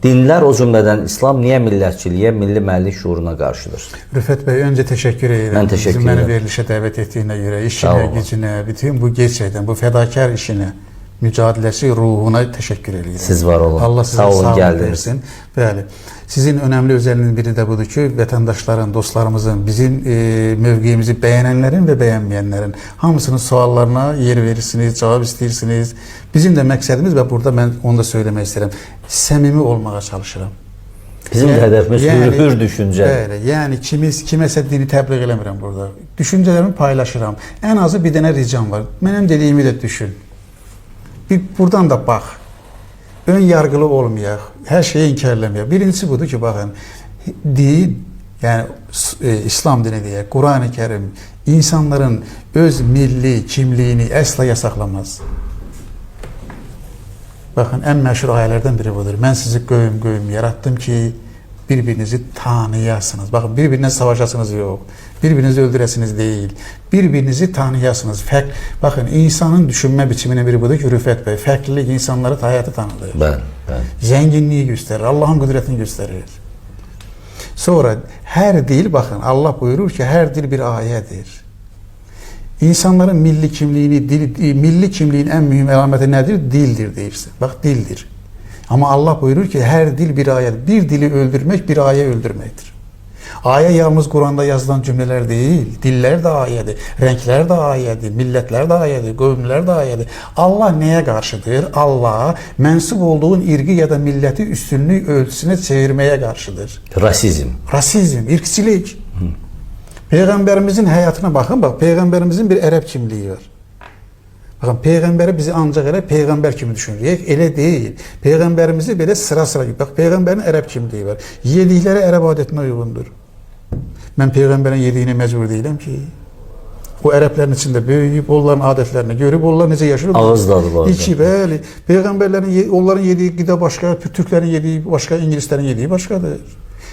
Dinler o cümleden İslam niye millətçiliğe, milli mənlik şuuruna qarşıdır? Rüfət Bey, önce teşekkür ederim. Ben teşekkür Bizim ederim. beni verilişe davet ettiğine göre, Sağ işine, olun. gücüne, bütün bu gerçekten bu fedakar işine, mücadelesi, ruhuna teşekkür ederim. Siz var olun. Allah size Sağ olun, sağlık geldiniz. versin. Bəli. Sizin önemli özelliğiniz biri de budur ki, vətəndaşların, dostlarımızın, bizim mövqeyimizi beğenenlerin ve beğenmeyenlerin hamısının suallarına yer verirsiniz, cevap istiyorsunuz. Bizim de məqsədimiz ve burada ben onu da söylemek isterim. Səmimi olmağa çalışıram. Bizim de hedefimiz hür düşünce. Bəli, yəni kiməsə dini təbliğ eləmirəm burada. Düşüncələrimi paylaşıram. Ən azı bir dənə ricam var. Mənim dediyimi də düşün. Buradan da bax. Ön yargılı olmayaq. Hər şeyi inkarlamayaq. Birincisi budur ki, baxın, din, yəni İslam dini deyək, Quran-ı Kerim insanların öz milli kimliyini əsla yasaqlamaz. Bakın en meşhur ayələrdən biri budur. Mən sizi göyüm yarattım ki birbirinizi tanıyasınız. Bakın birbirine savaşasınız yok. Birbirinizi öldüresiniz değil. Birbirinizi tanıyasınız. Bakın insanın düşünme biçimine biri budur ki Rüfət Bey. Fərqlilik insanları hayatı tanıdır. Ben. Zenginliği gösterir. Allah'ın kudretini gösterir. Sonra her dil bakın Allah buyurur ki her dil bir ayettir. İnsanların milli kimliğini, milli kimliğin en mühim alameti nedir? Dildir deyirsin. Bak dildir. Ama Allah buyurur ki her dil bir ayet. Bir dili öldürmek bir aye öldürmektir. Aye yalnız Kur'an'da yazılan cümleler değil. Diller de ayeti, renkler de ayeti, milletler de ayeti, kavimler de ayeti. Allah neye karşıdır? Allah mensup olduğun irgi ya da milleti üstünlüğü ölçüsüne çevirmeye karşıdır. Rasizm. Rasizm, irkçilik. Peygamberimizin hayatına bakın, bak Peygamberimizin bir Ərəb kimliği var. Bakın Peygamberi bizi ancak elə Peygamber kimi düşünürük. Elə değil. Peygamberimizi belə sıra gibi. Bak Peygamberin Ərəb kimliği var. Yedikləri Ərəb adetine uygundur. Ben Peygamberin yediğine mecbur değilim ki. O Ərəblərin içinde büyüyüp onların adetlerini görüp onlar necə yaşıyor. Ağız dadı var. İçi bəli. Peygamberlerin onların yediği gıda başka, Türklerin yediği başka, İngilizlerin yediği başkadır.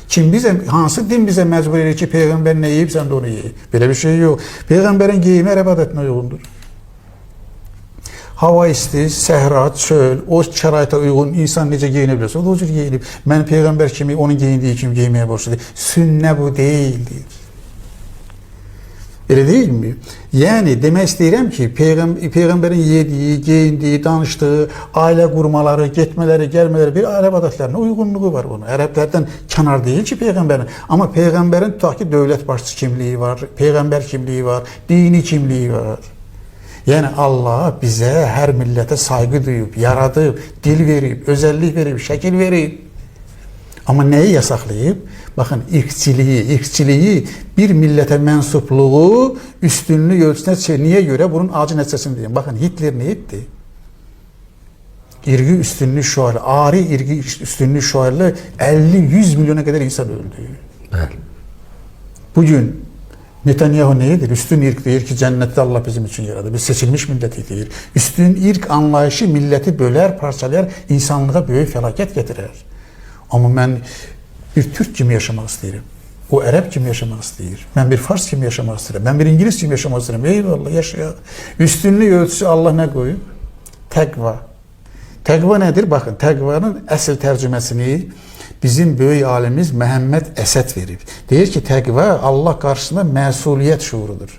Kim bize, hansı din bize mecbur edir ki peygamber ne yiyip sen de onu ye. Böyle bir şey yok. Peygamberin giyimi Ərəb adetine uygundur. Hava isti, səhra, çöl, o şəraitə uygun insan necə giyinebilirsə, o da o cür giyinib. Mən peygamber kimi, onun giyindiği kimi giymeye borçludur. Sünnə bu değildir. Öyle değil mi? Yani demək istəyirəm ki, peygamberin yediği, giyindiği, danıştığı, aile kurmaları, getmələri, gəlmələri bir Ərəb adətlərinə uyğunluğu var bunun. Ərəblərdən kənar değil ki peygamberin. Ama peygamberin tutaq ki dövlət başçısı kimliği var, peygamber kimliği var, dini kimliği var. Yani Allah bize her millete saygı duyup, yaradıp, dil verip, özellik verip, şekil verip. Ama neyi yasaklayıp? Bakın irkçiliği bir millete mensupluğu üstünlüğü ölçüsüne niye göre bunun acı neticesini diyeyim. Bakın Hitler ne etti? İrgi üstünlüğü şuarlı, ari irgi üstünlüğü şuarlı 50-100 milyona kadar insan öldü. Evet. Bugün Netanyahu neyidir? Üstün irk deyir ki cennette Allah bizim için yaradı. Biz seçilmiş milleti deyir. Üstün irk anlayışı milleti böler, parçalar, insanlığa büyük felaket getirir. Ama ben bir Türk kimi yaşamak isterim. O Ərəb kimi yaşamak isterim. Ben bir Fars kimi yaşamak isterim. Ben bir İngiliz kimi yaşamak isterim. Eyvallah yaşa. Üstünlük ölçüsü Allah ne koyuyor? Təqva. Təqva nedir? Bakın təqvanın əsl tərcüməsini bizim böyük alimiz Məhəmməd Əsəd verib. Deyir ki təqva Allah karşısında məsuliyyət şuurudur.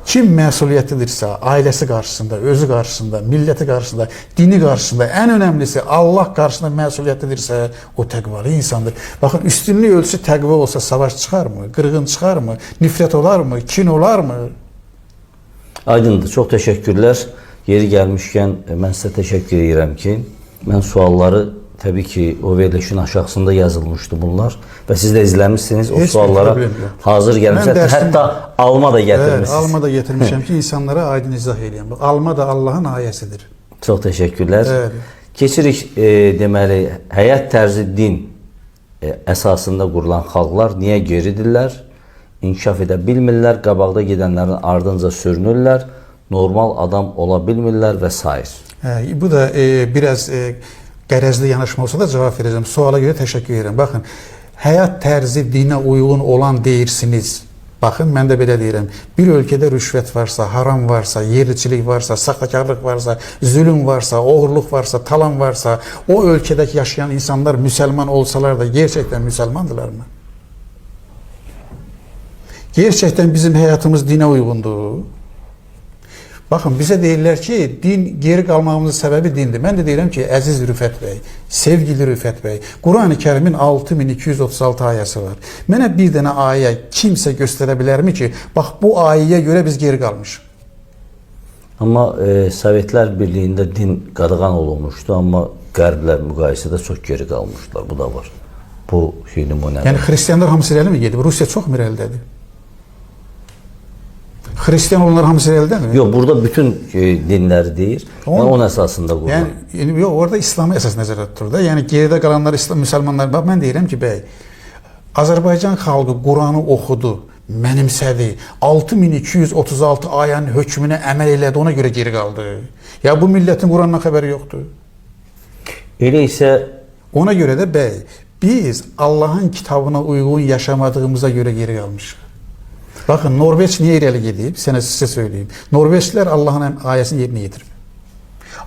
Kim məsuliyyətlidirsə, ailəsi qarşısında, özü qarşısında, milləti qarşısında, dini qarşısında, en önemlisi Allah qarşısında məsuliyyətlidirsə, o təqvalı insandır. Bakın üstünlük ölçüsü təqva olsa savaş çıxar mı? Qırğın çıxar mı? Nifrət olar mı? Kin olar mı? Aydındır. Çok teşekkürler. Yeri gelmişken ben size teşekkür ederim ki ben sualları tabii ki o verilişin aşağısında yazılmıştı bunlar ve siz de izlemişsiniz. O suallara hazır gelmişler. Hatta alma da getirmişsiniz. Evet, alma da getirmişim ki insanlara aydın izah edeyim. Alma da Allah'ın ayəsidir. Çok teşekkürler. Evet. Keçirik deməli həyat tərzi din əsasında qurulan xalqlar niyə geridirlər? İnkişaf edə bilmirlər, qabaqda gedənlərin ardınca sürünürlər, normal adam ola bilmirlər və s. Bu da biraz qərəzli yanaşma olsa da cevap vereceğim. Suala göre teşekkür ederim. Bakın, hayat tərzi dinə uygun olan deyirsiniz. Baxın, mən də belə deyirəm. Bir ölkədə rüşvət varsa, haram varsa, yerliçilik varsa, saxtakarlıq varsa, zülüm varsa, oğurluq varsa, talan varsa, o ölkədəki yaşayan insanlar müsəlman olsalar da gerçəkdən müsəlmandırlarmı? Gerçəkdən bizim həyatımız dinə uyğundur. Baxın, bizə deyirlər ki, din geri qalmağımızın səbəbi dindir. Mən də deyirəm ki, əziz Rüfət bəy, sevgili Rüfət bəy, Quran-ı Kərimin 6236 ayəsi var. Mənə bir dənə ayə kimsə göstərə bilərmi ki, bax bu ayəyə görə biz geri qalmışıq? Amma Sovetlər Birliyində din qadağan olunmuşdu, amma qərblər müqayisədə çox geri qalmışdılar. Bu da var. Bu şey nümunədir. Yəni xristianlar hamısı irəli mi gedib? Rusiya çox mu irəlidədir? Xristian olanlar hamısı irəlidədir? Yox, burada bütün dinləri deyir. Mən onun əsasında qururam. Yəni yox, orada İslamı əsas nəzərdə tutur da. Yəni geridə qalanlar İslam müsəlmanlar. Bax, mən deyirəm ki, bəy, Azərbaycan xalqı Quranı oxudu, mənimsədi. 6236 ayənin hökmünə əməl elədi, ona görə geri qaldı. Ya bu millətin Qurandan xəbəri yoxdur. Elə isə ona görə də bəy, biz Allahın kitabına uyğun yaşamadığımıza görə geri qalmışıq. Baxın, Norveç niyə irəli gedib? Sizə söyleyeyim. Norveçlilər Allahın ayəsini yerinə yetirmir.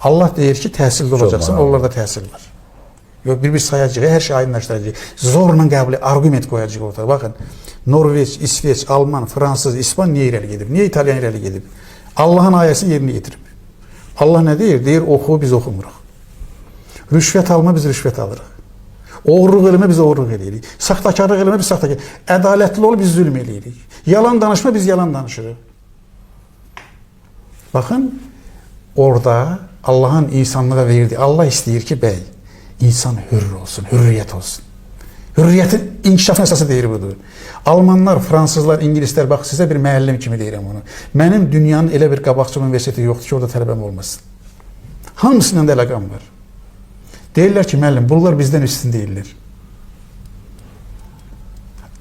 Allah deyir ki, təhsilli olacaqsan, onlarda təhsil var. Yox, bir sayacaq, hər şey aydınlaşdıracaq. Zorla qəbul, argument qoyacaq ortada. Baxın, Norveç, İsveç, Alman, Fransız, İspan niyə irəli gedib? Niyə İtalyan irəli gedib? Allahın ayəsini yerinə yetirmir. Allah nə deyir? Deyir, oxu, biz oxumuruq. Rüşvət alma, biz rüşvət alırıq. Oğurluq eləmə, biz oğurluq eləyirik. Saxtakarlıq eləmə, biz saxtakarlıq. Ədalətli ol, biz zülm eləyirik. Yalan danışma, biz yalan danışırıq. Baxın, orada Allahın insanlığa verdiyi, Allah istəyir ki, bəy, insan hürr olsun, hürriyyət olsun. Hürriyyətin inkişafın əsası deyir budur. Almanlar, Fransızlar, İngilislər, bax, sizə bir müəllim kimi deyirəm onu. Mənim dünyanın elə bir qabaqcı universiteti yoxdur ki, orada tələbəm olmasın. Hamısından da əlaqam var. Deyirlər ki, müəllim, bunlar bizdən üstün deyirlər.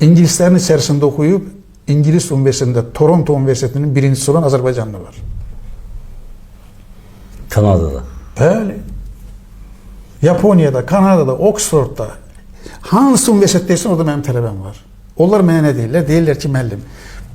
İngilislərin içərisində oxuyub, İngilis Universitetində, Toronto Universitetinin birincisi olan Azərbaycanlı var. Kanadada. Bəli. Yaponiyada, Kanadada, Oxfordda, hansı universitetdəysən orada mənim tələbəm var. Onlar mənə nə deyirlər? Deyirlər ki, müəllim,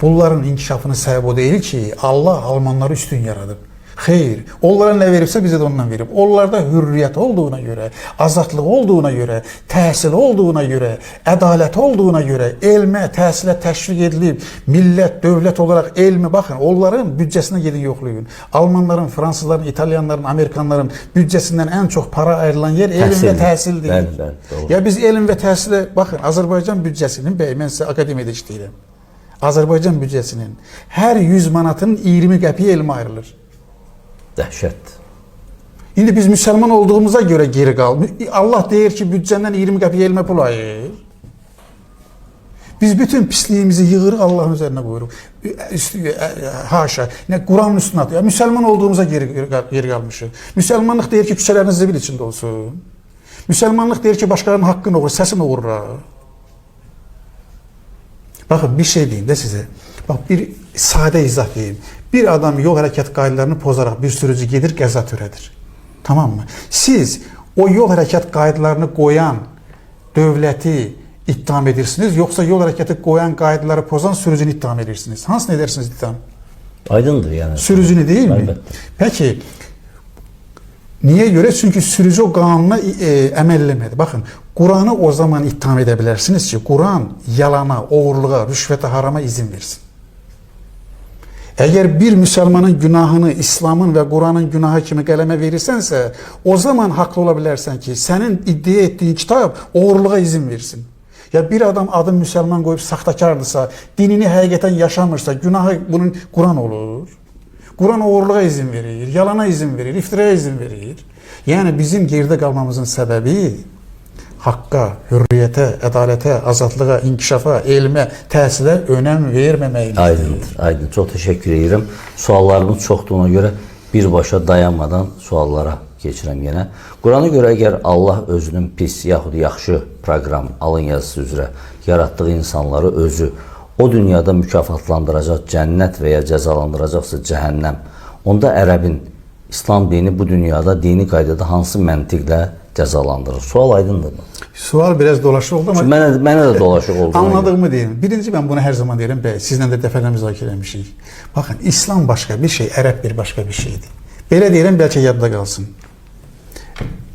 bunların inkişafının səbəbi o deyil ki, Allah Almanları üstün yaradıb. Xeyr, onlara nə veribsə bizə də ondan verib. Onlarda hürriyyət olduğuna görə, azadlıq olduğuna görə, təhsil olduğuna görə, ədalət olduğuna görə, elmə, təhsilə təşviq edilib, millət, dövlət olaraq elmi, baxın, onların büdcəsinə gedin yoxlayın. Almanların, Fransızların, İtalyanların, Amerikanların büdcəsindən ən çox para ayrılan yer elm və təhsildir. Bəli, ya biz elm və təhsilə, baxın, Azərbaycan büdcəsinin, bəy, mən sizə akademiyada işləyirəm. Azərbaycan büdcəsinin hər 100 manatının 20 qəpiyə elmə ayrılır. Dəhşət. İndi biz müsəlman olduğumuza görə geri qalmır. Allah deyir ki, büdcəndən 20 qəpiyə elmə pul ayır. Biz bütün pisliyimizi yığırıq, Allahın üzərinə qoyuruq. Haşa, Quranın üstünə atıyor. Müsəlman olduğumuza geri qalmışıq. Müsəlmanlıq deyir ki, küçələriniz zibil içində olsun. Müsəlmanlıq deyir ki, başqalarının haqqını oğurur, səsini oğurur. Baxın, bir şey deyim də sizə. Bax, bir sadə izah deyim. Bir adam yol hərəkət qaydalarını pozaraq bir sürücü gedir, qəza törədir. Tamam mı? Siz o yol hərəkət qaydalarını qoyan dövləti ittiham edirsiniz, yoxsa yol hərəkəti qoyan qaydaları pozan sürücünü ittiham edirsiniz? Hansını edersiniz ittiham? Aydındır yəni. Sürücünü değil mi? Əlbəttə. Peki, niyə görə? Çünki sürücü o qanuna əməl eləmədi. Baxın, Quranı o zaman ittiham edə bilərsiniz ki, Quran yalana, oğurluğa, rüşvətə, harama izin versin. Əgər bir müsəlmanın günahını İslamın və Quranın günahı kimi qələmə verirsənsə, o zaman haqlı ola bilərsən ki, sənin iddia etdiyin kitab oğurluğa izin versin. Ya bir adam adın müsəlman qoyub saxtakardırsa, dinini həqiqətən yaşamırsa, günahı bunun Quran olur. Quran oğurluğa izin verir, yalana izin verir, iftiraya izin verir. Yəni bizim geridə qalmamızın səbəbi haqqa, hürriyyətə, ədalətə, azadlığa, inkişafa, elmə, təhsilə önəm verməməkdir. Aydındır, aydın. Çox təşəkkür edirəm. Suallarımız çoxdur, ona görə birbaşa dayanmadan suallara keçirəm yenə. Qurana görə əgər Allah özünün pis yaxud yaxşı proqram, alın yazısı üzrə yaratdığı insanları özü o dünyada mükafatlandıracaq cənnət və ya cəzalandıracaqsa cəhənnəm, onda ərəbin İslam dini bu dünyada dini qaydada hansı məntiqlə cəzalandırır? Sual aydındırmı? Sual biraz dolaşıq oldu ama Çünki mənə də dolaşıq oldu. anladığımı deyim. Birinci ben bunu her zaman derim. Sizlə də dəfələrlə müzakirə etmişik. Bakın İslam başka bir şey, Ərəb bir başka bir şeydir. Belə deyirəm, bəlkə yadda qalsın.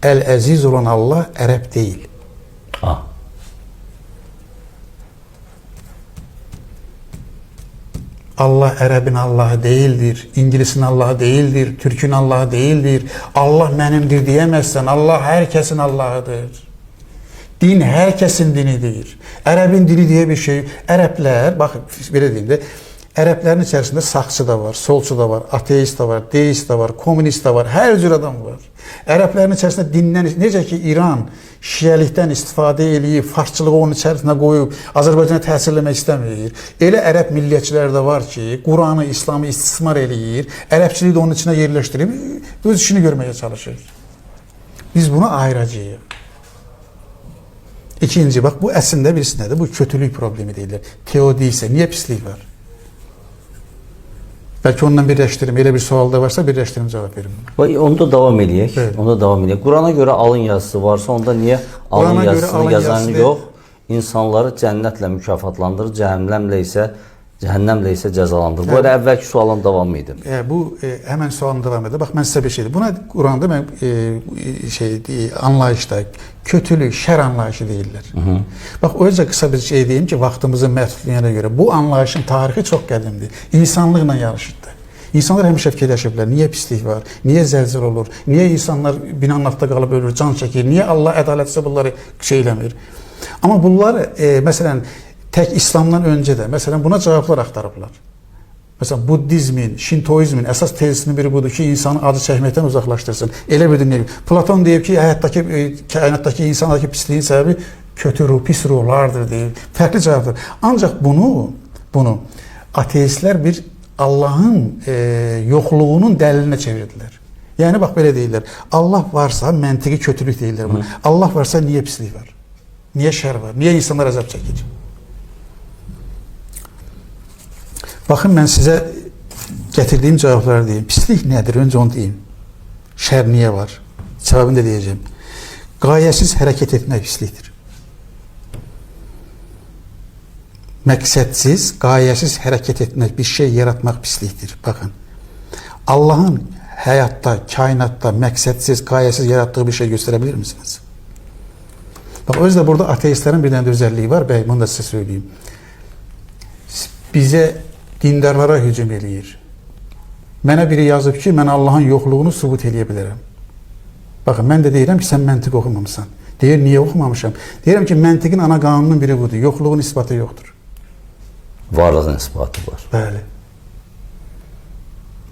El-Əziz olan Allah Ərəb değil. Ha. Allah Ərəbin Allahı değildir, İngilisin Allahı değildir, Türkün Allahı değildir. Allah mənimdir diyemezsen Allah herkesin Allahıdır. Din herkesin dinidir. Ərəbin dili diye bir şey. Ərəblər, bak belə deyim də, Ərəblərin içərisində sağçı da var, solçu da var, ateist da var, deist da var, komünist da var, hər cür adam var. Ərəblərin içərisində dindən, necə ki İran şiəlikdən istifadə eləyib, farsçılığı onun içərisində qoyub, Azərbaycana təsirləmək istəmir. Elə ərəb milliyyətçilər də var ki, Quranı, İslamı istismar eləyir, ərəbçiliyi də onun içine yerləşdirib, öz işini görməyə çalışır. Biz bunu ayıracağıq. İkinci, bak bu əslində birisi nədir? Bu kötülük problemi deyirlər. Teodise, niyə pislik var? Belki ondan birleştirim. Elə bir sual da varsa birleştirim, cevap verim. Onda davam edək. Evet. Onda davam edək. Qurana görə alın yazısı varsa, onda niyə alın Qurana görə yazısını alın yazan yazısı yox? İnsanları cənnətlə mükafatlandırır, cəhənnəmlə isə cəzalandırır. Bu elə əvvəlki sualın davamı idi. Bu hemen sualın devam edir. Bak ben size bir şey diyeyim. Buna Kur'an'da ben anlayışta kötülük, şer anlayışı değiller. Bak o yüzden kısa bir şey diyeyim ki vaktimizin məhdudluğuna göre bu anlayışın tarihi çok qədimdir. İnsanlıqla yarışırdı. İnsanlar həmişə fikirləşiblər, niye pislik var, niye zəlzəl olur, niye insanlar binanın altında qalıb ölür, can çəkir, niye Allah ədalətsə bunları şeyləmir. Ama bunlar məsələn tek İslam'dan önce de mesela buna cevaplar aktarıblar. Mesela Buddizmin, Şintoizmin esas tezisinin biri budur ki insanı acı çəkməkdən uzaklaştırsın. Elə bir dünya. Platon deyib ki kainattaki insandaki pisliğin sebebi kötü ruh, pis ruhlardır deyib. Farklı cevaplar. Ancak bunu ateistler bir Allah'ın yokluğunun dəlilinə çevirdiler. Yani bak böyle deyirlər. Allah varsa məntiqi kötülük deyirlər buna. Allah varsa niye pislik var? Niye şer var? Niye insanlar azap çəkir? Bakın ben size getirdiğim cevapları diyeyim. Pislik nedir? Önce onu diyeyim. Şer niye var? Cevabını da diyeceğim. Gayesiz hareket etmek pisliktir. Məqsədsiz, gayesiz hareket etmek, bir şey yaratmak pisliktir. Bakın. Allah'ın hayatta, kainatta məqsədsiz, gayesiz yarattığı bir şey gösterebilir misiniz? Bak o yüzden burada ateistlerin bir tane özelliği var. Ben bunu da size söyleyeyim. Bize dindarlara hücum eləyir. Mənə biri yazıb ki, mən Allah'ın yoxluğunu subut eləyə bilərəm. Bakın, mən də deyirəm ki, sən məntiq oxumamısan. Deyir, niyə oxumamışam? Deyirəm ki, məntiqin ana qanunun biri budur. Yoxluğun isbatı yoxdur. Varlığın isbatı var. Bəli.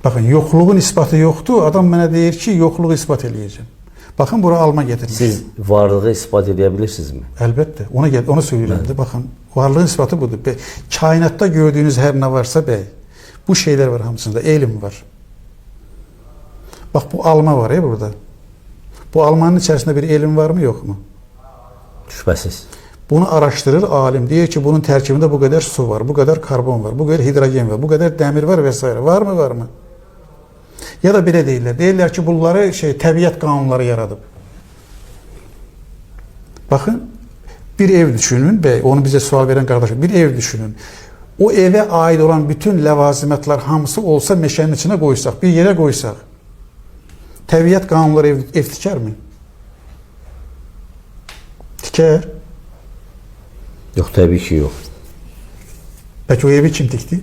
Bakın, yoxluğun isbatı yoxdur. Adam mənə deyir ki, yoxluğu isbat eləyəcəm. Bakın, bura alma getirmiş. Siz varlığı ispat edə bilirsinizmi? Əlbəttə. Onu söyləyirəm də. Bakın, varlığın isbatı budur. Kainatta gördüğünüz her ne varsa bu şeyler var hamısında. Elm var. Bak bu alma var ya burada. Bu almanın içerisinde bir elm var mı yok mu? Şübhəsiz. Bunu araştırır alim. Diyor ki bunun terkibinde bu kadar su var, bu kadar karbon var, bu kadar hidrogen var, bu kadar demir var vesaire. Var mı var mı? Ya da belə deyirlər. Deyirlər ki bunları təbiət qanunları yaradıb. Bakın bir ev düşünün ve onu bize sual veren kardeşim bir ev düşünün. O eve ait olan bütün levazimetler hamısı olsa meşenin içine koysak, bir yere koysak təbiət qanunları ev tiker mi? Tiker. Yok, tabii ki yok. Peki o evi kim tikti?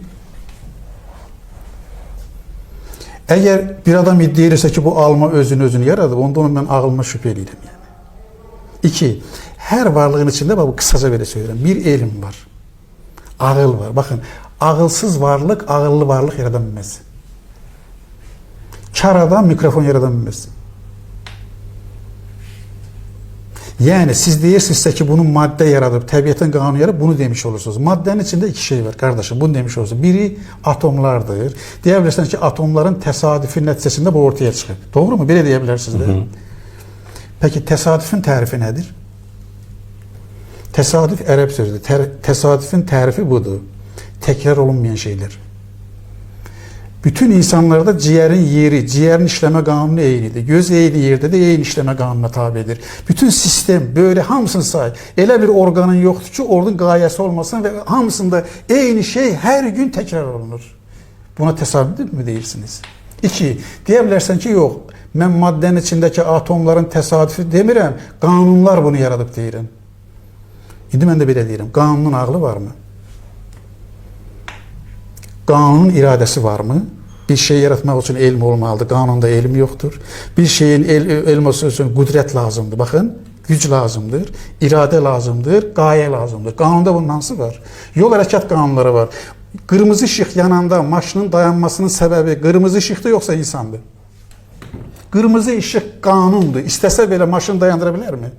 Eğer bir adam iddia ederse ki bu alma özünü yaradı, onda onun ben ağlıma şüphe ediyorum yani. İki, her varlığın içinde bu kısaca böyle söyleyeyim. Bir elim var. Ağıl var. Bakın, ağılsız varlık, ağıllı varlık yaratabilmez. Kar adam mikrofon yaratabilmez. Yani siz deyirsinizsə ki bunu madde yaratıp, təbiətin qanunu yaratıp bunu demiş olursunuz. Maddenin içinde iki şey var kardeşim, bunu demiş olursunuz. Biri atomlardır. Diyebilirsiniz ki atomların tesadüfi nəticəsində bu ortaya çıxır. Doğru mu? Belə diyebilirsiniz de. Peki tesadüfün tarifi nedir? Tesadüf Ərəb sözüdür. Tesadüfün tarifi budur. Tekrar olunmayan şeyler. Bütün insanlarda ciğerin yeri, ciğerin işleme kanunu eynidir. Göz eyni yerde de eyni işleme kanununa tabidir. Bütün sistem böyle hamısını say. Elə bir organın yoxdur ki, orada gayesi olmasın ve hamısında eyni şey her gün tekrar olunur. Buna tesadüf mü deyirsiniz? 2. Deyə bilərsən ki, yox, mən maddənin içindəki atomların təsadüfü demirəm, qanunlar bunu yaradıb deyirəm. İndi mən də belə deyirəm, qanunun ağlı varmı? Qanunun iradəsi varmı? Bir şey yaratmaq üçün elm olmalıdır, qanunda elm yoxdur. Bir şeyin elm olması üçün qüdrət lazımdır, baxın, güc lazımdır, iradə lazımdır, qayə lazımdır. Qanunda bunun hansı var? Yol hərəkət qanunları var. Qırmızı işıq yananda maşının dayanmasının səbəbi qırmızı işıqdır yoxsa insandır? Qırmızı işıq qanundur. İstəsə belə maşını dayandıra bilərmi?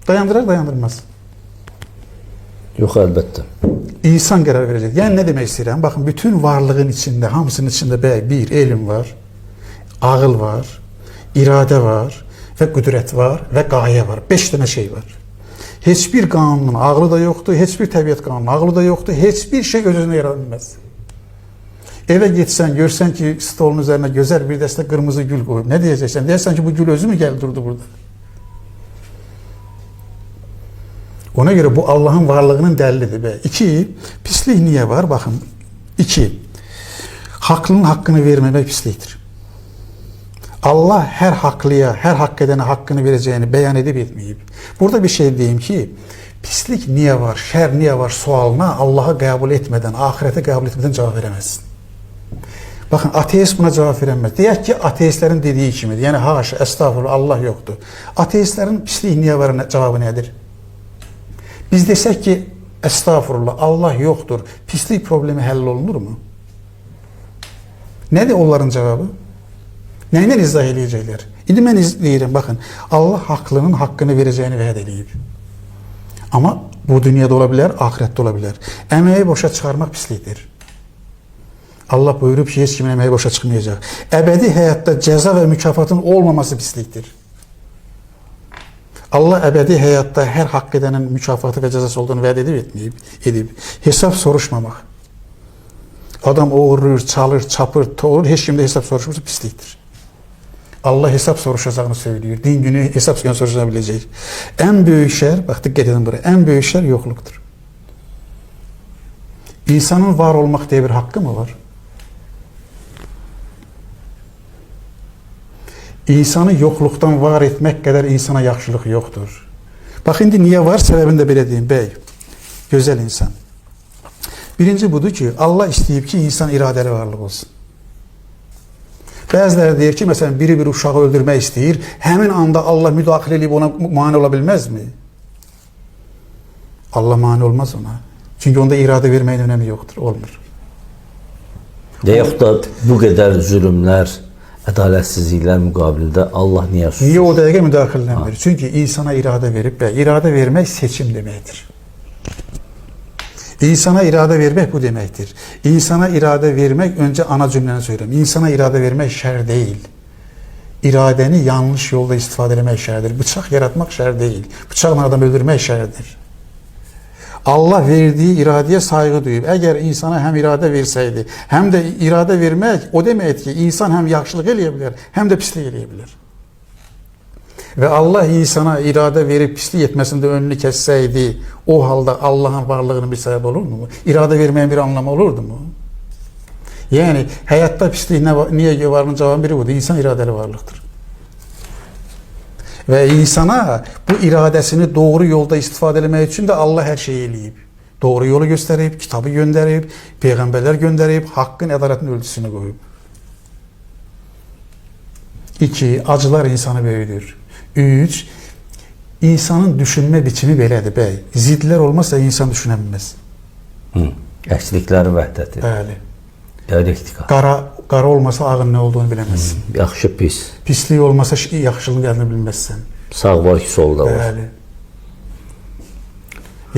Dayandırar, dayandırmaz. Yox, əlbəttə. İnsan qərar verəcək. Yəni nə demək istəyirəm? Baxın, bütün varlığın içində, hamısının içində bir elm var, ağıl var, iradə var və qüdrət var və qayə var. 5 dənə şey var. Heç bir qanunun ağlı da yoxdur, heç bir təbiət qanunun ağlı da yoxdur, heç bir şey öz-özünə yarada bilməz. Evə getsən, görsən ki, stolun üzərinə gözəl bir dəstə qırmızı gül qoyub. Nə deyəcəksən? Deyərsən ki, bu gül özü mü gəldi durdu burada? Ona görə bu Allahın varlığının dəlilidir. 2. Pislik niyə var? Baxın. 2. Haqlının haqqını verməmək pislikdir. Allah hər haqlıya, hər haqq edənə haqqını verəcəyini bəyan edib etməyib. Burada bir şey deyim ki, pislik niyə var, şər niyə var sualına Allahı qəbul etmədən, ahirəti qəbul etmədən cavab verəməzsin. Baxın, ateist buna cavab verəməz. Deyək ki, ateistlərin dediyi kimidir. Yəni, haşa, əstağfurullah, Allah yoxdur. Ateistlərin pislik niyə var cavabı nədir? Biz desək ki, əstağfurullah, Allah yoxdur, pislik problemi həll olunurmu? Nədir onların cavabı? Nə ilə izah eləyəcəklər? İndi mən deyirəm, baxın, Allah haqlının haqqını verəcəyini vəd eləyib. Amma bu dünyada ola bilər, ahirətdə ola bilər. Əməyi boşa çıxarmaq pislikdir. Allah buyurub ki, heç kimin əməyi boşa çıxmayacaq. Əbədi həyatda cəza və mükafatın olmaması pislikdir. Allah əbədi həyatda hər haqq edənin mükafatı və cəzası olduğunu vəd edib. Hesab soruşmamaq. Adam oğurur, çalır, çapır, toğurur, heç kimdə hesab soruşmursa pislikdir. Allah hesab soruşacağını söylüyor. Din günü hesab soruşacağı biləcək. Ən böyük şər, bax diqqət edin buraya, ən böyük şər yoxluqdur. İnsanın var olmaq deyə bir haqqı mı var? İnsanı yoxluqdan var etmək qədər insana yaxşılıq yoxdur. Bax, indi niyə var? Səbəbini də belə deyim, bəy. Gözəl insan. Birinci budur ki, Allah istəyib ki, insan iradəli varlıq olsun. Bəziləri deyir ki, məsələn, biri bir uşağı öldürmək istəyir, həmin anda Allah müdaxilə edib ona mane ola bilməzmi? Allah mane olmaz ona. Çünki onda iradə verməyin önəmi yoxdur, olmur. Deyək da bu qədər zülümlər, ədalətsizliklər müqabilində Allah niyə susur? Niyə o dəqiqə müdaxilələnmir? Çünki insana iradə verib, iradə vermək seçim deməkdir. İnsana iradə vermək bu deməkdir. İnsana iradə vermək, öncə ana cümləni söyləyəm. İnsana iradə vermək şər deyil. İradəni yanlış yolda istifadə etmək şərdir. Bıçaq yaratmaq şər deyil. Bıçaqla adam öldürmək şərdir. Allah verdiyi iradəyə sayğı duyub. Əgər insana həm iradə versəydi, həm də iradə vermək o deməkdir ki, insan həm yaxşılıq eləyə bilər, həm də pislik eləyə bilər. Və Allah insana iradə verib pislik etməsində önünü kəssəydi, o halda Allahın varlığının bir səbəbi olurdu mu? İradə verməyin bir anlamı olurdu mu? Yəni, həyatda pislik niyə varlığının cavabı biri budur. İnsan iradəli varlıqdır. Və insana bu iradəsini doğru yolda istifadə etmək üçün də Allah hər şeyi eləyib. Doğru yolu göstərib, kitabı göndərib, peyğəmbərlər göndərib, haqqın, ədalətin ölçüsünü qoyub. 2. Acılar insanı böyüdür. 3. İnsanın düşünmə biçimi belədir, bəy. Zidlər olmazsa insan düşünə bilməz. Əksliklərin vəhdəti. Bəli. Dialektika. Qara olmasa ağın nə olduğunu biləməzsən. Yaxşı, pis. Pislik olmasa yaxşılığın qədrini bilməzsən. Sağ var ki, solda var. Bəli.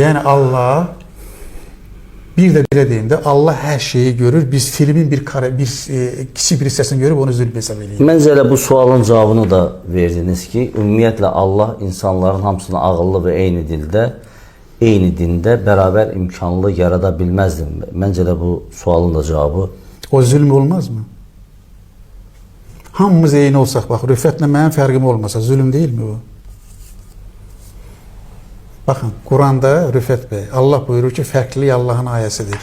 Yəni Allah, bir də belə deyim də, Allah hər şeyi görür. Biz filmin kiçik bir hissəsini görüb onu zülm hesab edirik. Məncə elə bu sualın cavabını da verdiniz ki, ümumiyyətlə Allah insanların hamısını ağıllı və eyni dildə eyni dində bərabər imkanlı yarada bilməzdim. Məncə də bu sualın da cavabı O zülm olmazmı? Hamımız eyni olsaq, bax, Rüfətlə mənim fərqim olmasa, zülm deyilmi bu? Baxın, Quranda Rüfət bəy, Allah buyurur ki, fərqlilik Allahın ayəsidir.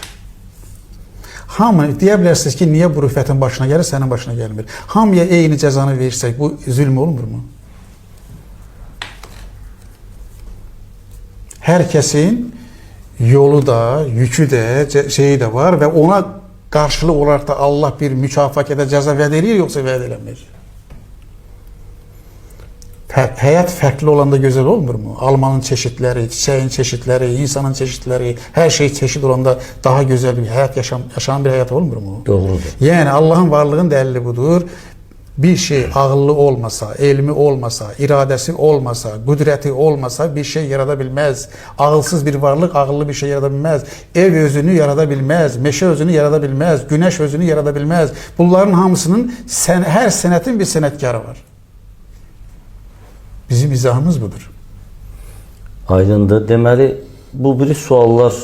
Hamı, deyə bilərsiniz ki, niyə bu Rüfətin başına gəlir, sənin başına gəlmir? Hamıya eyni cəzanı versək, bu zülm olmurmu? Hər kəsin yolu da, yükü də, şeyi də var və ona qarşılıq olaraq da Allah bir mükafat ya da cəza vəd edir, yoxsa vəd eləmir? Həyat fərqli olanda gözəl olmurmu? Almanın çeşidləri, çiçəyin çeşidləri, insanın çeşidləri, hər şey çeşid olanda daha gözəl bir həyat yaşanan bir həyat olmurmu? doğrudur. Yəni Allahın varlığının dəlili budur. Bir şey ağıllı olmasa, elmi olmasa, iradəsi olmasa, qüdrəti olmasa bir şey yarada bilməz. Ağılsız bir varlıq ağıllı bir şey yarada bilməz. Ev özünü yarada bilməz, meşə özünü yarada bilməz, günəş özünü yarada bilməz. Bunların hamısının hər sənətin bir sənətkarı var. Bizim izahımız budur. Aydındır. Deməli, bu biri suallar,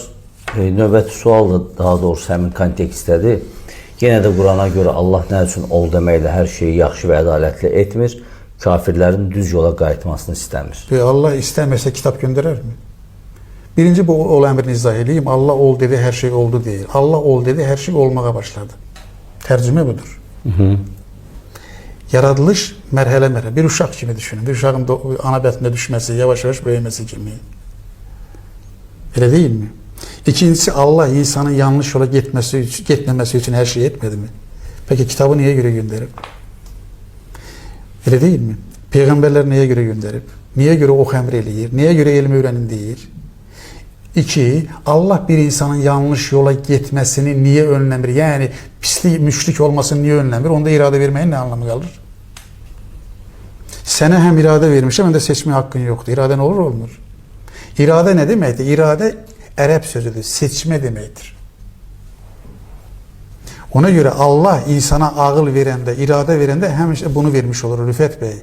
növbəti sual da daha doğrusu həmin kontekstdədir. Yenə də Qurana görə Allah nə üçün ol deməklə hər şeyi yaxşı və ədalətli etmir, kafirlərin düz yola qayıtmasını istəmir. Allah istəmirsə kitab göndərərmi? Birinci bu ol əmrini izah edeyim. Allah ol dedi, hər şey oldu deyil. Allah ol dedi, hər şey olmağa başladı. Tərcümə budur. Yaradılış mərhələ-mərhələ. Bir uşaq kimi düşünün. Bir uşağın ana bətnində düşməsi, yavaş-yavaş böyüməsi kimi. Elə deyilmi? İkincisi, Allah insanın yanlış yola getməməsi üçün hər şey etmədimi? Peki kitabı niyə görə göndərib? Elə deyilmi? Peyğəmbərlər niyə görə göndərib? Niyə görə ox əmr eləyir? Niyə görə elmi öyrənin deyir? İki, Allah bir insanın yanlış yola getməsini niyə önləmir? Yəni, pislik, müşrik olmasını niyə önləmir? Onda iradə verməyin nə anlamı qalır? Sənə həm iradə vermişəm, həm də seçmə haqqın yoxdur. İradə nə olur, olmur? İradə nə deməkdir? İradə ərəb sözüdür, seçmə deməkdir. Ona görə Allah insana ağıl verəndə, iradə verəndə həmişə bunu vermiş olur Rüfət bəy.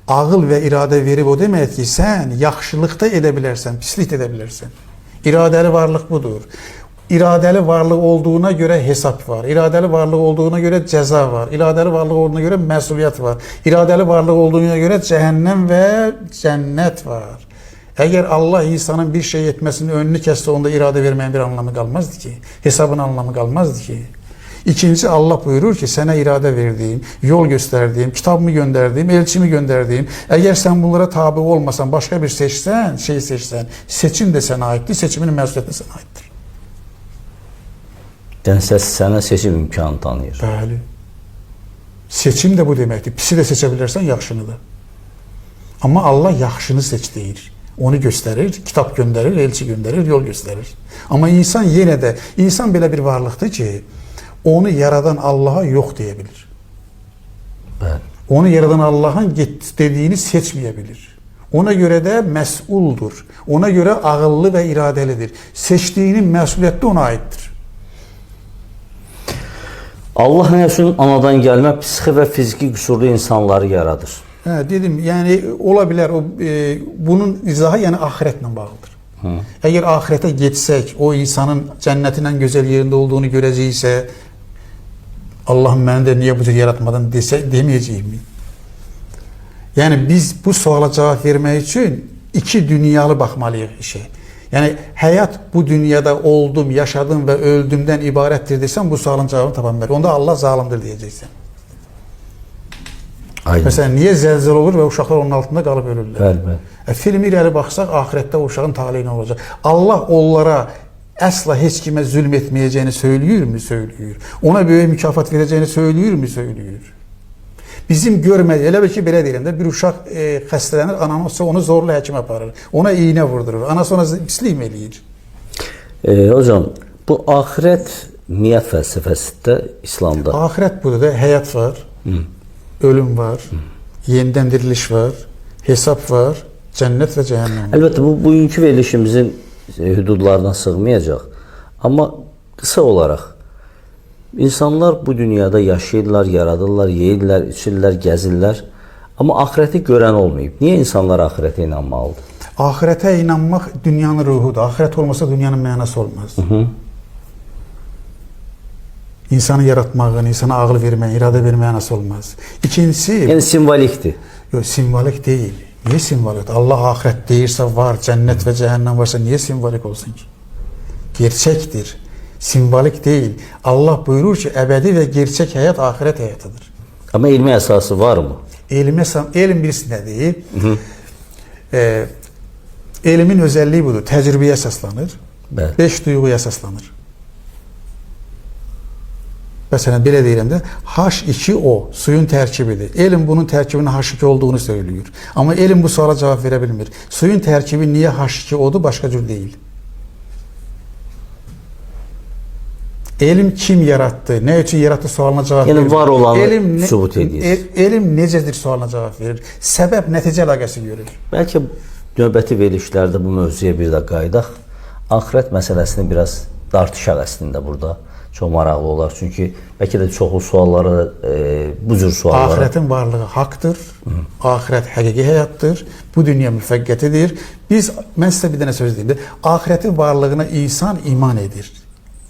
Ağıl və iradə verib o deməkdir ki, sən yaxşılıqda edə bilərsən, pislik edə bilərsən. İradəli varlıq budur. İradəli varlıq olduğuna görə hesab var. İradəli varlıq olduğuna görə cəza var. İradəli varlıq olduğuna görə məsuliyyət var. İradəli varlıq olduğuna görə cəhənnəm və cənnət var. Əgər Allah insanın bir şey etməsinin önünü kəssə, onda iradə verməyin bir anlamı qalmazdı ki. Hesabın anlamı qalmazdı ki. İkinci, Allah buyurur ki, sənə iradə verdiyim, yol göstərdiyim, kitabımı göndərdiyim, elçimi göndərdiyim, əgər sən bunlara tabi olmasan, başqa bir seçsən, seçim də sənə aiddir, seçiminin məsuliyyəti sənə aiddir. Yəni, sənə seçim imkanı tanıyır. Bəli. Seçim də bu deməkdir. Pisi də seçə bilərsən, yaxşını da. Amma Allah yaxşını seç deyir. Onu göstərir, kitab göndərir, elçi göndərir, yol göstərir. Amma insan yenə də, insan belə bir varlıqdır ki, onu yaradan Allaha yox deyə bilir. Bəli. Onu yaradan Allahın dediyini seçməyə bilir. Ona görə də məsuldur. Ona görə ağıllı və iradəlidir. Seçdiyinin məsuliyyəti ona aiddir. Allah nə üçün anadan gəlmə psixi və fiziki qüsurlu insanları yaradır? Hə, dedim, yəni ola bilər, bunun izahı yəni axirətlə bağlıdır. Əgər axirətə getsək, o insanın cənnətin ən gözəl yerində olduğunu görəcəksə, Allahım məni də niyə bu cür yaratmadın deməyəcəyik mi? Yəni biz bu suala cavab vermək üçün iki dünyalı baxmalıyıq işə. Yəni həyat bu dünyada oldum, yaşadım və öldümdən ibarətdir desən, bu sualın cavabını tapa bilmərik. Onda Allah zalimdir deyəcəksən. Aynen. Məsələn, niyə zəlzələ olur və uşaqlar onun altında qalıb ölürlər? Bəli. Film irəli baxsaq, axirətdə o uşağın taleyi nə olacaq? Allah onlara əsla heç kimə zülm etməyəcəyini söyləyirmi? Söyləyir. Ona böyük mükafat verəcəyini söyləyirmi? Söyləyir. Bizim görmədik, elə bil ki, belə deyirəm də, bir uşaq xəstələnir, anası onu zorla həkimə aparır. Ona iynə vurdurur. Anası ona pislik mi eləyir? Hocam, bu axirət niyyət fəlsəfəsində İslamda? Axirət budur da, həyat var, ölüm var, yenidən diriliş var, hesab var, cənnət və cəhənnəm var. Əlbəttə, bu bugünkü verilişimizin hüdudlarına sığmayacaq. Amma qısa olaraq, İnsanlar bu dünyada yaşayırlar, yaradırlar, yeyirlər, içirlər, gəzirlər. Amma axirəti görən olmayıb. Niyə insanlar axirətə inanmalıdır? Ahirete inanmak dünyanın ruhudur. Ahiret olmasa dünyanın mənası olmaz. İnsanı yaratmağın, insana ağıl verməyin, iradə verməyin mənası olmaz. İkincisi, Yəni simvolikdir. yox, simvolik deyil. Niye simvolik? Allah ahiret deyirsə var, cennet ve cehennem varsa niye simvolik olsun ki? Gerçektir. Simvolik değil. Allah buyurur ki ebedi ve gerçek hayat ahiret hayatıdır. Ama ilmi əsası var mı? Elm birisi nədir? Elmin özelliği budur. Tecrübeye əsaslanır. Bəli. 5 duyğuya əsaslanır. Mesela belə deyirəm də H2O suyun tərkibidir. Elm bunun tərkibinin H2 olduğunu söylüyor. Ama elm bu suala cevap verə bilmir. Suyun tərkibi niye H2O'dur, başka cür değil. Elm kim yarattı, ne için yarattı sualına cevap verir. Yəni var olanı sübut edir. Elm necədir sualına cevap verir. Səbəb nəticə əlaqəsi görür. Bəlkə növbəti verilişlərdə bu mövzuya bir də qayıdaq. Axirət məsələsini biraz dartışaq əslində burada. Çox maraqlı olar. Çünki bəlkə də çoxlu sualları, bu cür sualları... Ahiretin varlığı haktır. Ahiret həqiqi həyatdır. Bu dünya müvəqqətidir. Mən sizə bir dənə söz deyim də, ahiretin varlığına insan iman edir.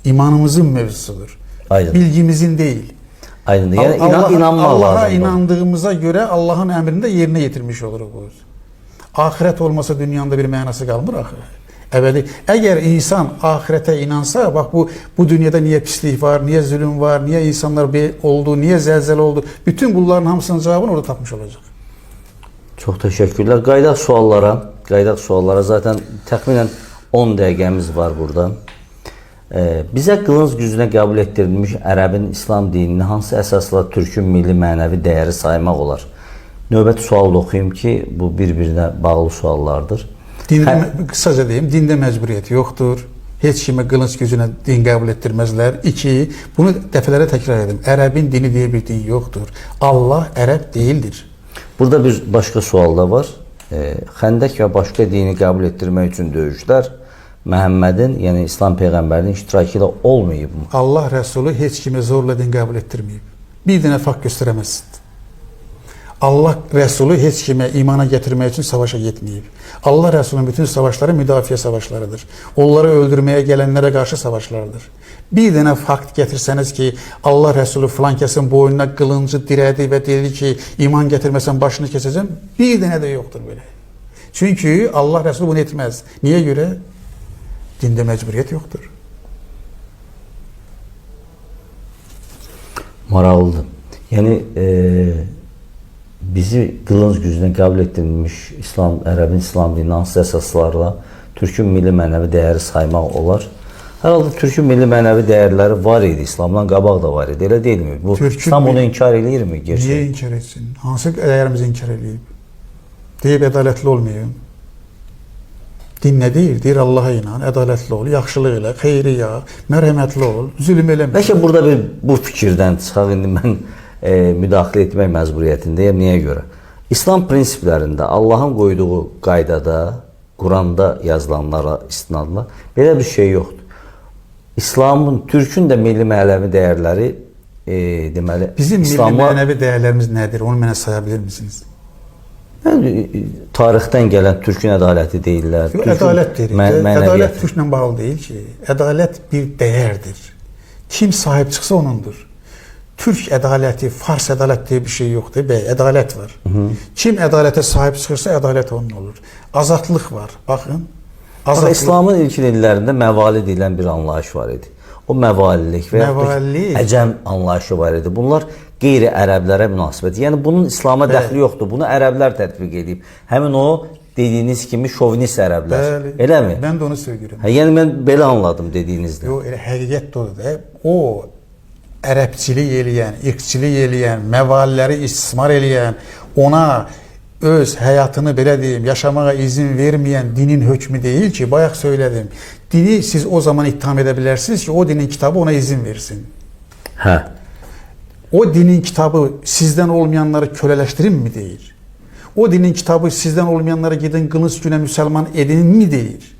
İmanımızın mövzusudur. Aydın. Bilgimizin değil. Aydın. Yəni inanmaq Allah'a lazımdır. inandığımıza göre Allah'ın emrini de yerine getirmiş oluruz. Ahiret olmasa dünyanın da bir mənası qalmır axı. Əbədi. Əgər insan ahirete inansa, bak bu dünyada niye pislik var, niye zulüm var, niye insanlar oldu, niye zelzele oldu, bütün bunların hamısının cevabını orada tapmış olacak. Çox təşəkkürlər. Qaydaq suallara. Zaten təxminən 10 dəqiqəmiz var buradan. Bizə qılınc gücünə qəbul etdirilmiş ərəbin İslam dinini hansı əsasla Türkün milli mənəvi dəyəri saymaq olar? Növbəti sualı oxuyum ki, bu bir-birinə bağlı suallardır. Kısaca diyeyim, dinde mecburiyet yoktur. Heç kime qılınc gücünə din qəbul etdirməzlər. 2. Bunu dəfələrə təkrar edim. Ərəbin dini diye bir din yoktur. Allah ərəb değildir. Burada bir başka sual da var. Xəndək və başqa dini qəbul etdirmək üçün döyüşlər Məhəmmədin, yəni İslam Peyğəmbərinin iştirakı ilə olmayıb mı? Allah Resulü heç kime zorla din qəbul etdirməyib. Bir dənə fakt göstərəməzsin. Allah Resulü heç kime imana getirmək üçün savaşa getməyib. Allah Resulü'nün bütün savaşları müdafiə savaşlarıdır. Onları öldürməyə gələnlərə qarşı savaşlardır. Bir dənə fakt getirseniz ki, Allah Resulü filan kəsin boynuna qılıncı dirədi və dedi ki, iman getirməsən başını kesəcəm, bir dənə də yoxdur belə. Çünki Allah Resulü bunu etməz. Niyə görə? Dinde mecburiyet yoktur. Maraqlıdır. Yəni bizi qılınc gücünə qəbul etdirilmiş ərəbin İslam dini hansı əsaslarla Türkün milli mənəvi dəyəri saymaq olar? Hər halda Türkün milli mənəvi dəyərləri var idi, İslamdan qabaq da var idi, elə deyilmi? İslam onu inkar eləyirmi? Niyə inkar etsin? Hansı dəyərimizi inkar eləyib? Deyib ədalətli olmayın. Din nə deyir? Deyir Allah'a inan, ədalətli ol, yaxşılıq elə, xeyri ya, mərhəmətli ol, zülm eləmə. Bəlkə burada bu fikirdən çıxaq, indi mən müdaxilə etmək məcburiyyətindəyəm. Niyə görə? İslam prinsiplərində Allahın qoyduğu qaydada, Quranda yazılanlara istinadla belə bir şey yoxdur. İslamın, Türkün də milli mənəvi dəyərləri deməli bizim milli mənəvi dəyərlərimiz nədir? Onu mənə saya bilir misiniz? Tarixdən gələn Türkün ədaləti deyirlər. Ədalət deyir. Ədalət Türklə bağlı deyil ki. Ədalət bir dəyərdir. Kim sahib çıxsa onundur. Türk ədaləti, Fars ədalət diye bir şey yoxdur. Bəy, ədalət var. Kim ədalətə sahib çıxırsa ədalət onun olur. Azadlıq var. Baxın. İslamın ilkin illərində məvali deyilən bir anlayış var idi. O məvalilik və əcəm anlayışı var idi. Bunlar qeyri-ərəblərə münasibət. Yəni bunun İslama dəxli yoxdur. Bunu ərəblər tətbiq edib. Həmin o dediyiniz kimi şovinist ərəblər. Bəli. Eləmi? Mən də onu söylüyorum. Yəni mən belə anladım dediyinizdə. Yox, elə həqiqət də odur. O ərəbçilik eləyən, irqçilik eləyən, məvaliləri istismar eləyən, ona öz həyatını belə deyim, yaşamağa izin verməyən dinin hökmü deyil ki, bayaq söylədim. Dini siz o zaman ittiham edə bilərsiniz ki, o dinin kitabı ona izin versin. Hə. O dinin kitabı sizdən olmayanları kölələşdirin mi deyir? O dinin kitabı sizdən olmayanlara gidin qılınc günə müsəlman edin mi deyir?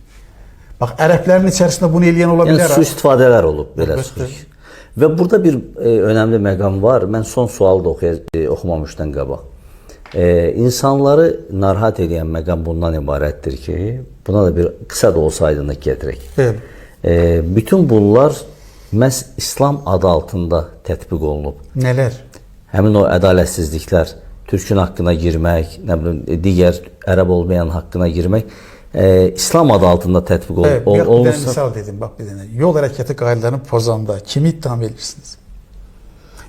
Bax, ərəblərin içərisində bunu eləyən ola bilər. Yəni, su-istifadələr olub, belə sürük. Və burada bir önəmli məqam var. Mən son sualı da oxumamışdan qabaq. İnsanları narahat edən məqam bundan ibarətdir ki, buna da bir qısa da olsa aydınlıq gətirək. Bəli. Bütün bunlar məhz İslam adı altında tətbiq olunub. Nələr? Həmin o ədalətsizliklər, türkün haqqına girmək, nə bilim, digər ərəb olmayan haqqına girmək İslam adı altında tətbiq Evet, bir olunsa... misal dedim, bak bir dene. Yol hareketi qaydalarını pozanda kimi ittiham edirsiniz?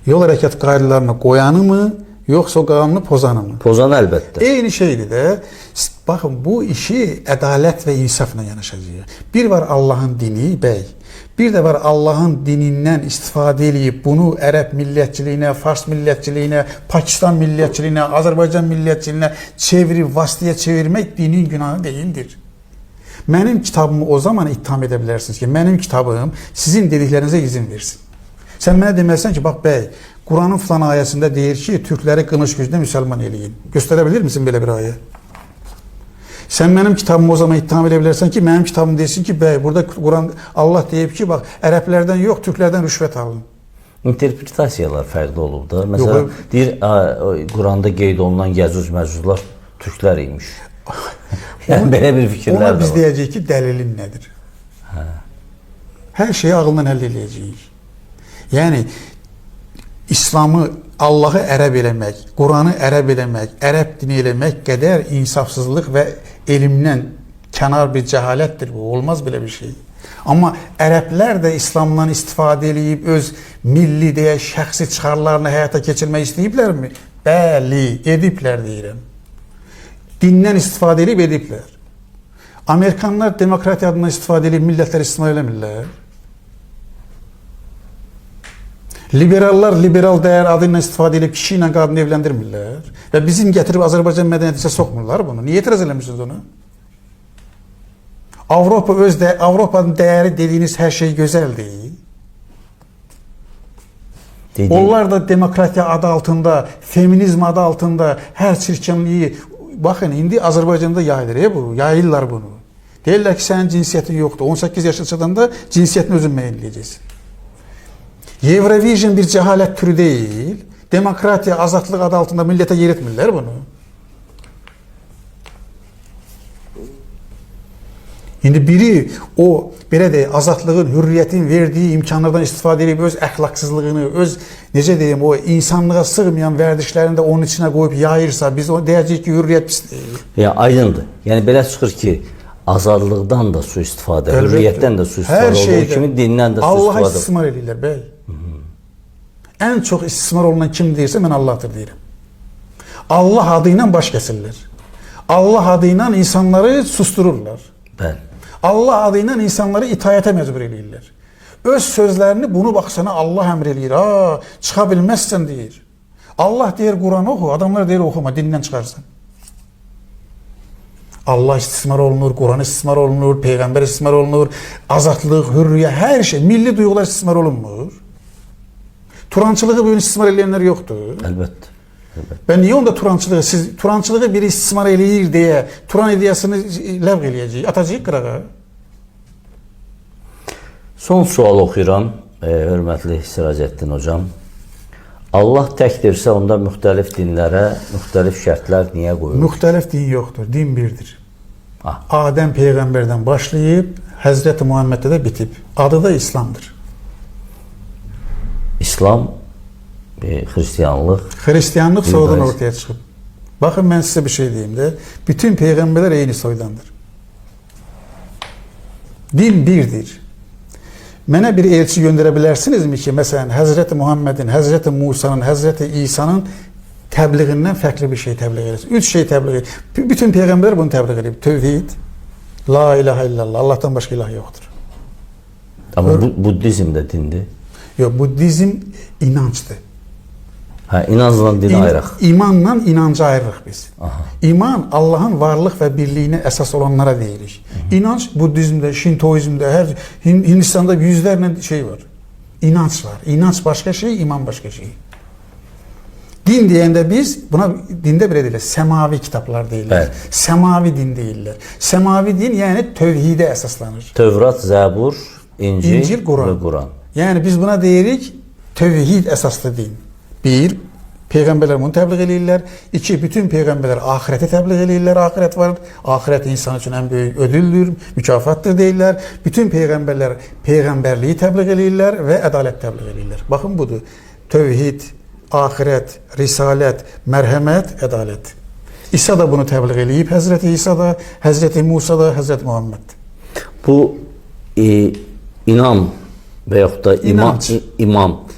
Yol hareketi qaydalarını koyanı mı, yoksa o kanunu pozanı mı? Pozan əlbəttə. Eyni şeydir de, bakın bu işi adalet ve insafla yanaşacağız. Bir var Allah'ın dini, bey. Bir de var Allah'ın dininden istifade edip bunu Ərəb millətçiliyinə, Fars millətçiliyinə, Pakistan millətçiliyinə, Azərbaycan millətçiliyinə çevirip vasıtaya çevirmek dinin günahı değildir. Mənim kitabımı o zaman ittiham edə bilərsiniz ki, mənim kitabım sizin dediklərinizə izin versin. Sən mənə deməlisən ki, bax bəy, Kur'an'ın falan ayəsində deyir ki, Türkləri qılınc gücünə müsəlman eləyin. Göstərə misin belə bir ayə? Sen benim kitabımı o zaman ittiham edebilirsen ki, benim kitabım desin ki, bey, burada Kur'an Allah deyip ki, bak, Ərəblərdən yox, Türklərdən rüşvət alın. İnterpretasiyalar fərqli olub da. Mesela deyir, Kur'anda qeyd olunan Yəcüc Məcüclər Türklər imiş. Yəni belə bir fikirlər ona də var. biz deyəcəyik ki, dəlilin nədir? Hər şeyi ağıldan həll edəcəyik. Yəni İslamı, Allah'ı ərəb eləmək, Kur'an'ı ərəb eləmək, ərəb dini eləmək qədər insafsızlıq və elimdən kənar bir cəhalətdir bu. Olmaz belə bir şey. Amma ərəblər də İslamdan istifadə edib öz milli deyə şəxsi çıxarlarını həyata keçirmək istəyiblərmi? Bəli, ediblər deyirəm. Dindən istifadə ediblər. Amerikanlar demokratiya adından istifadə edib millətləri istismar eləmirlər. Liberallar liberal dəyər adı ilə istifadə edib kişi ilə qadını evləndirmirlər və bizim gətirib Azərbaycan mədəniyyətinə soxmurlar bunu. Niyə etiraz eləmirsiniz ona? Avropanın dəyəri dediyiniz hər şey gözəldir. Onlar da demokratiya adı altında, feminizm adı altında hər çirkənliyi, baxın indi Azərbaycanda yayılır bu, yayırlar bunu. Deyirlər ki, sənin cinsiyyətin yoxdur. 18 yaşa çatanda cinsiyyətini özün müəyyən edəcəksin. Eurovision bir cehalet türü değil. Demokratiya, azadlıq adı altında millete yer etmirlər bunu. İndi biri o belə deyək, azadlığın, hürriyyətin verdiyi imkanlardan istifadə edib öz əxlaqsızlığını, öz necə deyim, o insanlığa sığmayan vərdişlərini də onun içinə qoyub yayırsa, biz o deyəcəyik ki, hürriyyət pis deyil. Ya aydındır. Yəni belə çıxır ki, azadlıqdan da su-istifadə, hürriyyətdən də su-istifadə olduğu kimi dindən də su-istifadə. Allah'a istismar edirlər bəy. En çok istismar olunan kim deyirsə mən Allah'tır deyirəm. Allah adıyla baş kəsirlər. Allah adıyla insanları sustururlar. Bəli. Allah adıyla insanları itayətə məcbur edirlər. Öz sözlərini bunu bax sənə Allah əmr eləyir. Ha, çıxa bilməzsən deyir. Allah deyir Kur'an oxu, adamlar deyir oxuma, dindən çıxarsan. Allah istismar olunur, Kur'an istismar olunur, Peygamber istismar olunur, azadlıq, hürriyyət, hər şey, milli duyğular istismar olunmur. Turançılığı bugün istismar edenler yoktur. Əlbəttə. Ben niye onda Turançılığı, siz Turançılığı biri istismar eləyir deyə Turan ideyasını ləğv eləyəcəyik, atacağıq qırağa. Son sual oxuyuram, hörmətli Siracəddin hocam. Allah təkdirsə onda müxtəlif dinlərə, müxtəlif şərtlər niyə qoyur? Müxtəlif din yoxdur, din birdir. Ah. Adəm Peyğəmbərdən başlayıb, Həzrəti Muhammeddə də bitib. Adı da İslamdır. İslam, Hristiyanlıq. Hristiyanlıq soydan ortaya çıxıb. Bakın ben size bir şey diyeyim de, bütün peygamberler eyni soydandır. Din birdir. Mənə bir elçi göndərebilirsinizmi ki, məsələn, Həzrəti Muhammedin, Həzrəti Musa'nın, Həzrəti İsa'nın təbliğindən fərqli bir şey təbliğ edir. Üç şey təbliğ edir. Bütün peygamberler bunu təbliğ edir. Tövhid, la ilahe illallah, Allah'tan başka ilah yoktur. Ama Buddizm də dindir. Yok, Buddizm inançdır. Hə, inancla dini ayıraq. İmanla inancı ayırırıq biz. Aha. İman Allah'ın varlıq və birliyinə əsas olanlara deyirik. İnanç Buddizmdə, Şintoizmdə, hər Hindistan'da yüzlərlə şey var. İnanç var. İnanç başka şey, iman başka şey. Din deyəndə biz buna dində belə deyirlər, səmavi kitablar deyirlər. Evet. Səmavi din deyirlər. Səmavi din yəni tövhidə əsaslanır. Tövrat, Zəbur, İncil, Quran. və Quran. Yəni biz buna deyirik tövhid əsaslı din. Bir, Peyğəmbərlər bunu təbliğ eləyirlər. 2, bütün peyğəmbərlər axirəti təbliğ eləyirlər. Axirət var. Axirət insan üçün ən böyük ödüldür, mükafatdır deyirlər. Bütün peyğəmbərlər peyğəmbərliyi təbliğ eləyirlər və ədalət təbliğ eləyirlər. Baxın budur. Tövhid, axirət, risalət, mərhəmət, ədalət. İsa da bunu təbliğ eləyib. Həzrəti İsa da, Həzrəti Musa da, Həzrəti Muhammed. Bu inan və yaxud da iman deyil.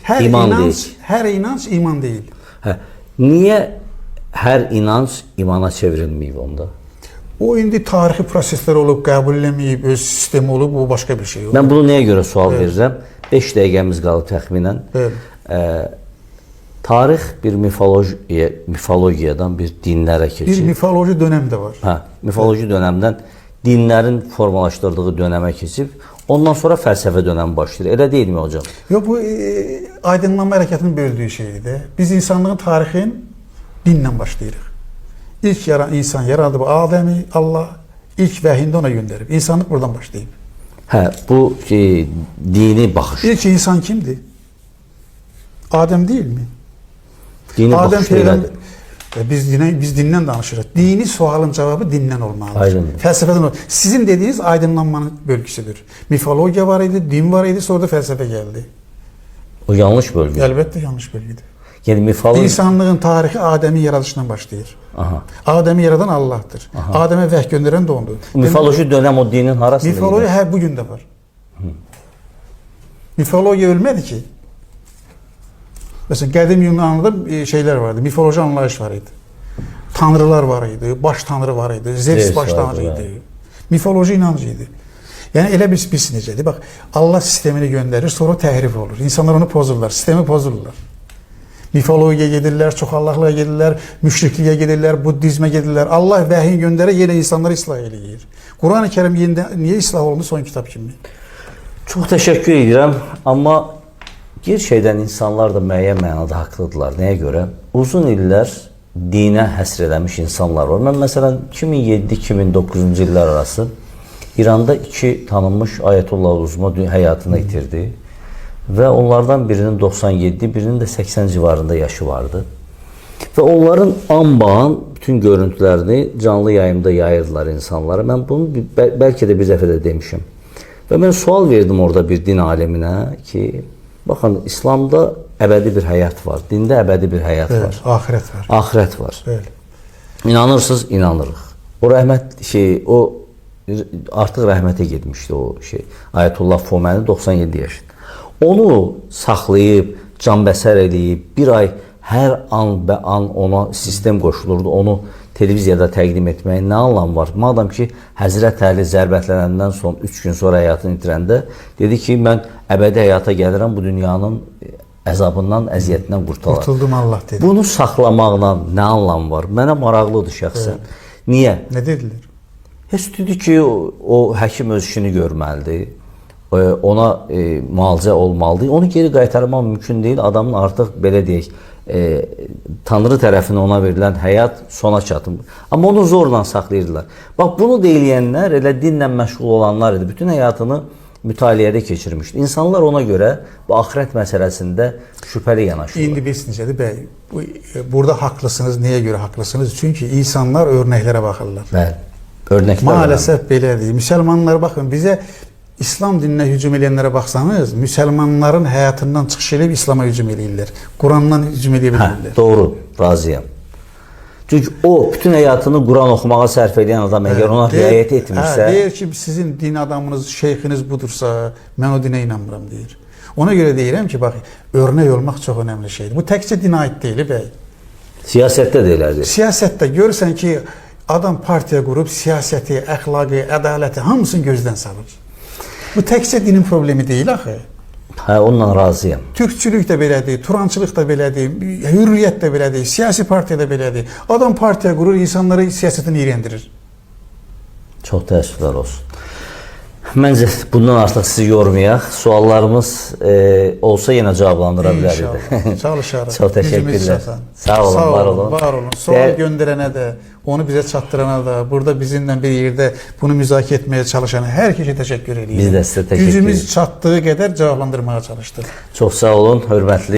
Hər inanc iman deyil. Hə. Niyə hər inanc imana çevrilməyib onda? O indi tarixi proseslər olub, qəbul eləməyib, öz sistemi olub, o başqa bir şey olub. Mən bunu nəyə görə sual verirəm? 5 dəqiqəmiz qalıb təxminən. Tarix bir mifologiyadan bir dinlərə keçir. Bir mifoloji dönəm də var. Hə, mifoloji dönəmdən dinlərin formalaşdırdığı dönəmə keçib, ondan sonra fəlsəfə dönəmi başlayır. Elə deyilmi hocam? Yox, bu aydınlanma hərəkatının böldüyü şeydir də. Biz insanlığın tarixin dinlə başlayırıq. İlk insan yaradıb Adəmi Allah ilk vəhiyində ona göndərib. İnsanlıq buradan başlayıb. Hə, bu dini baxış. İlk insan kimdir? Adəm deyilmi? Dini Adəm baxış elədir. Biz dindən danışırıq. Dini sualın cavabı dindən olmalıdır. Aydındır. Fəlsəfədən olmalıdır. Sizin dediyiniz aydınlanmanın bölgüsüdür. Mifologiya var idi, din var idi, sonra da fəlsəfə gəldi. O yanlış bölgü. Əlbəttə yanlış bölgüdür. Yəni mifologiya... İnsanlığın tarixi Adəmin yaradışından başlayır. Aha. Adəmi yaradan Allah'tır. Adəmə vəhy göndərən də ondur. Mifoloji dönəm o dinin harasında? Mifologiya hər bugün də var. Mifologiya ölmədi ki. Məsələn, qədim Yunanlıda şeylər vardı, mifoloji anlayış var idi. Tanrılar var idi, baş tanrı var idi, Zevs baş tanrı idi. Mifoloji inancı idi. Yəni elə biz necədir? Bax, Allah sistemini göndərir, sonra təhrif olur. İnsanlar onu pozurlar, sistemi pozurlar. Mifologiya gedirlər, çoxallahlığa gedirlər, müşrikliyə gedirlər, buddizmə gedirlər. Allah vəhiy göndərər, yenə insanları islah eləyir. Quran-ı Kərim niyə islah olundu son kitab kimi? Çox təşəkkür edirəm, amma bir şeydən insanlar da müəyyən mənada haqlıdırlar. Nəyə görə? Uzun illər dinə həsr eləmiş insanlar var. Mən məsələn 2007-2009-cu illər arası İranda 2 tanınmış Ayətullah Uzma həyatını itirdi və onlardan birinin 97, birinin də 80 civarında yaşı vardı. Və onların anbaan bütün görüntülərini canlı yayımda yayırdılar insanlara. Mən bunu bəlkə də bir dəfə də demişim. Və mən sual verdim orada bir din aləminə ki, baxın, İslamda əbədi bir həyat var, dində əbədi bir həyat var. Axirət var. Axirət var. Bəli. İnanırsınız, inanırıq. O o artıq rəhmətə getmişdi o şey. Ayətullah Foməni 97 yaşında. Onu saxlayıb, canbəsər edib, bir ay hər an və an ona sistem qoşulurdu, onu televiziyada təqdim etməyin nə anlamı var? Madam ki, Həzrət Əli zərbətlənəndən son 3 gün sonra həyatını itirəndə dedi ki, mən əbədi həyata gəlirəm, bu dünyanın əzabından, əziyyətindən qurtalar. Qurtuldum Allah dedi. Bunu saxlamaqla nə anlamı var? Mənə maraqlıdır şəxsən. Niyə? Nə dedilər? Heç dedi ki, o həkim öz işini görməlidir. Ona müalicə olmalıdır. Onu geri qaytarmaq mümkün deyil. Adamın artıq belə deyək, Tanrı tərəfindən ona verilən həyat sona çatıb. Amma onu zorla saxlayırdılar. Bax, bunu deyilənlər elə dinlə məşğul olanlar idi. Bütün həyatını mütaliədə keçirmişdi. İnsanlar ona görə bu axirət məsələsində şübhəli yanaşırlar. İndi biz necədir bəy? Burada haqlısınız. Niyə görə haqlısınız? Çünki insanlar örnəklərə baxırlar. Bəli. Örnəklər maalesef belədir. Müsəlmanlar baxın, bizə İslam dininə hücum edənlərə baxsanız, müsəlmanların həyatından çıxış edib İslama hücum edirlər. Qurandan hücum edə bilmirlər. Doğru, razıyam. Çünki o bütün həyatını Quran oxumağa sərf edən adam əgər ona riayət etmirsə, deyir ki, sizin din adamınız, şeyxiniz budursa, mən o dinə inanmıram deyir. Ona görə deyirəm ki, bax, örnək olmaq çox önəmli şeydir. Bu təkcə dinə aid deyil, bəy. Siyasətdə də elədir. Siyasətdə görürsən ki, adam partiya qurub siyasəti, əxlaqı, ədaləti hamısını gözdən salır. Bu təkcə dinin problemi deyil axı. Hə, onunla razıyam. Türkçülük də belədir, turançılıq da belədir, hürriyyət də belədir, siyasi partiya da belədir. Adam partiya qurur, insanları siyasətini iyrəndirir. Çox təəssüflər olsun. Məncə bundan artıq sizi yormayaq. Suallarımız olsa yenə cavablandıra bilərik. İnşallah. Çalışarıq. Çox təşəkkürlər. Sağ olun, var olun. Var olun. Sual göndərənə də, onu bizə çatdırana da, burada bizimlə bir yerdə bunu müzakirə etməyə çalışana hər kəsə təşəkkür edirik. Biz də sizə təşəkkür edirik. Gücümüz çatdığı qədər cavablandırmağa çalışdıq. Çox sağ olun, hörmətli